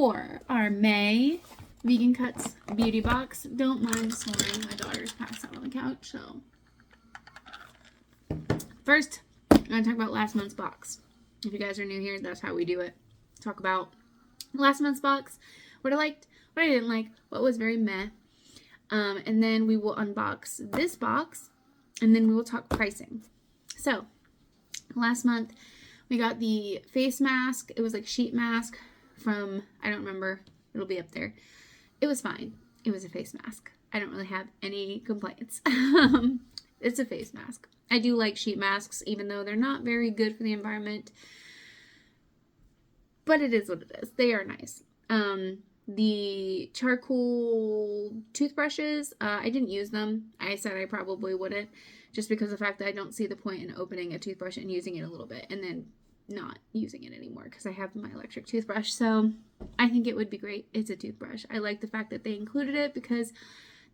for our May Vegan Cuts beauty box. Don't mind snoring. My daughter's passed out on the couch, so. First, I'm going to talk about last month's box. If you guys are new here, that's how we do it. Talk about last month's box, what I liked, what I didn't like, what was very meh. And then we will unbox this box, and then we will talk pricing. So, last month, we got the face mask. It was like sheet mask from, I don't remember. It'll be up there. It was fine. It was a face mask. I don't really have any complaints. It's a face mask. I do like sheet masks, even though they're not very good for the environment. But it is what it is. They are nice. The charcoal toothbrushes, I didn't use them. I said I probably wouldn't, just because of the fact that I don't see the point in opening a toothbrush and using it a little bit and then not using it anymore because I have my electric toothbrush. So I think it would be great. It's a toothbrush. I like the fact that they included it because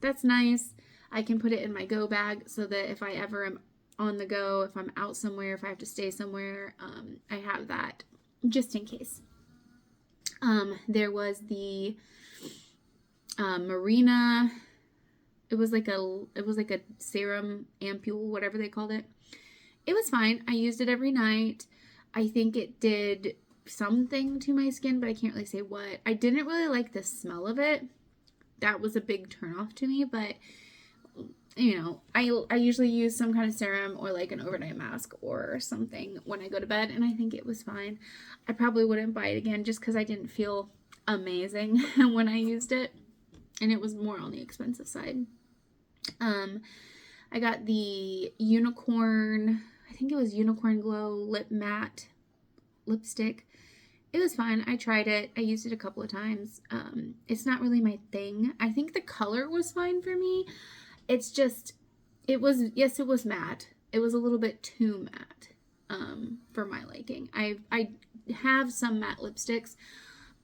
that's nice. I can put it in my go bag so that if I ever am on the go, if I'm out somewhere, if I have to stay somewhere, I have that just in case. There was the Marina. It was like a serum ampule, whatever they called it. It was fine. I used it every night. I think it did something to my skin, but I can't really say what. I didn't really like the smell of it. That was a big turnoff to me, but you know, I usually use some kind of serum or like an overnight mask or something when I go to bed, and I think it was fine. I probably wouldn't buy it again just because I didn't feel amazing when I used it, and it was more on the expensive side. I got the Unicorn, I think it was Unicorn Glow Lip Matte lipstick. It was fine. I tried it. I used it a couple of times. It's not really my thing. I think the color was fine for me. It's just, it was matte. It was a little bit too matte for my liking. I have some matte lipsticks,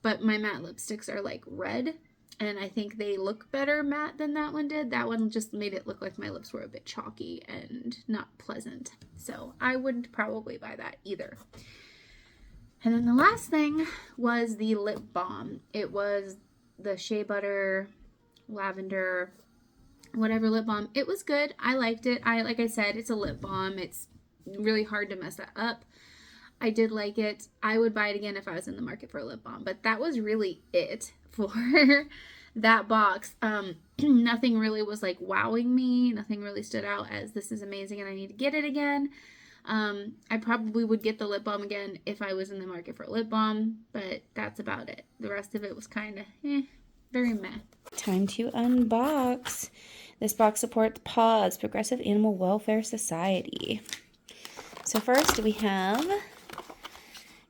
but my matte lipsticks are like red, and I think they look better matte than that one did. That one just made it look like my lips were a bit chalky and not pleasant. So I wouldn't probably buy that either. And then the last thing was the lip balm. It was the Shea Butter Lavender whatever lip balm. It was good. I liked it. Like I said, it's a lip balm. It's really hard to mess that up. I did like it. I would buy it again if I was in the market for a lip balm. But that was really it for that box. Nothing really was like wowing me. Nothing really stood out as this is amazing and I need to get it again. I probably would get the lip balm again if I was in the market for a lip balm, but that's about it. The rest of it was kind of very meh. Time to unbox. This box supports PAWS, Progressive Animal Welfare Society. So first we have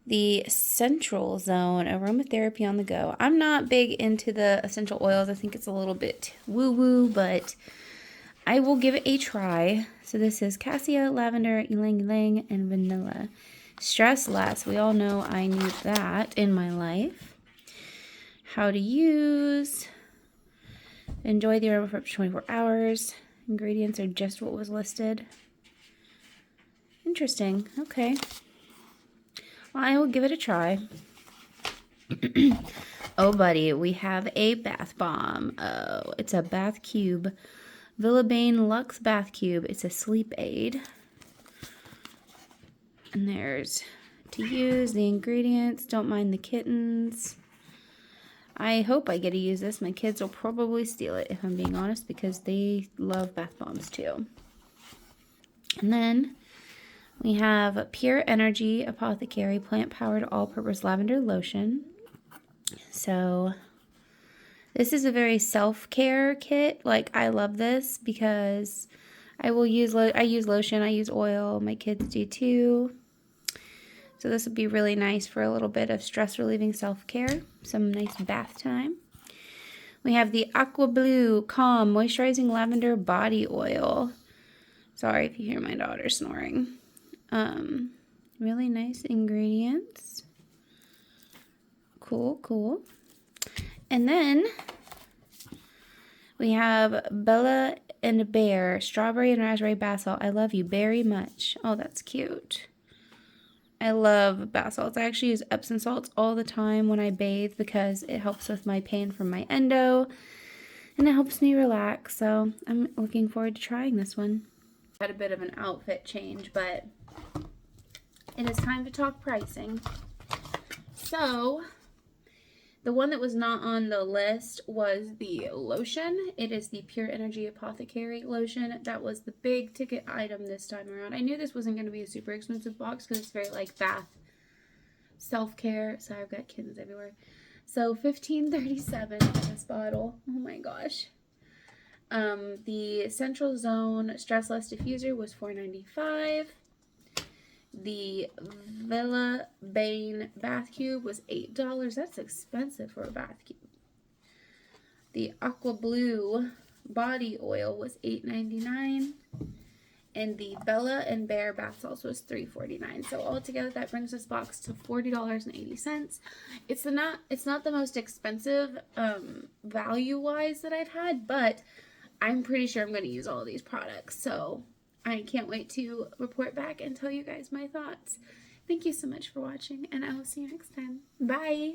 the Central Zone Aromatherapy on the Go. I'm not big into the essential oils. I think it's a little bit woo-woo, but I will give it a try. So this is cassia, lavender, ylang ylang, and vanilla. Stress less. We all know I need that in my life. How to use. Enjoy the aroma for up to 24 hours. Ingredients are just what was listed. Interesting. Okay. Well, I will give it a try. Oh, buddy, we have a bath bomb. Oh, it's a bath cube. Villabane Luxe Bath Cube. It's a sleep aid. And there's to use, the ingredients. Don't mind the kittens. I hope I get to use this. My kids will probably steal it, if I'm being honest, because they love bath bombs too. And then we have Pure Energy Apothecary Plant-Powered All-Purpose Lavender Lotion. So this is a very self-care kit. Like, I love this because I use lotion, I use oil, my kids do too. So this would be really nice for a little bit of stress-relieving self-care. Some nice bath time. We have the Aqua Blue Calm Moisturizing Lavender Body Oil. Sorry if you hear my daughter snoring. Really nice ingredients. Cool, cool. And then we have Bella and Bear Strawberry and Raspberry Bath Salt. I love you very much. Oh, that's cute. I love bath salts. I actually use Epsom salts all the time when I bathe because it helps with my pain from my endo and it helps me relax. So I'm looking forward to trying this one. Had a bit of an outfit change, but it is time to talk pricing. So the one that was not on the list was the lotion. It is the Pure Energy Apothecary lotion. That was the big ticket item this time around. I knew this wasn't going to be a super expensive box because it's very like bath self-care. Sorry, I've got kittens everywhere. So $15.37 for this bottle. Oh my gosh. The Central Zone Stress Less Diffuser was $4.95. The Villa Bane Bath Cube was $8. That's expensive for a bath cube. The Aqua Blue Body Oil was $8.99. And the Bella and Bear bath salts was $3.49. So altogether, that brings this box to $40.80. It's not the most expensive value-wise that I've had, but I'm pretty sure I'm going to use all of these products. So I can't wait to report back and tell you guys my thoughts. Thank you so much for watching, and I will see you next time. Bye!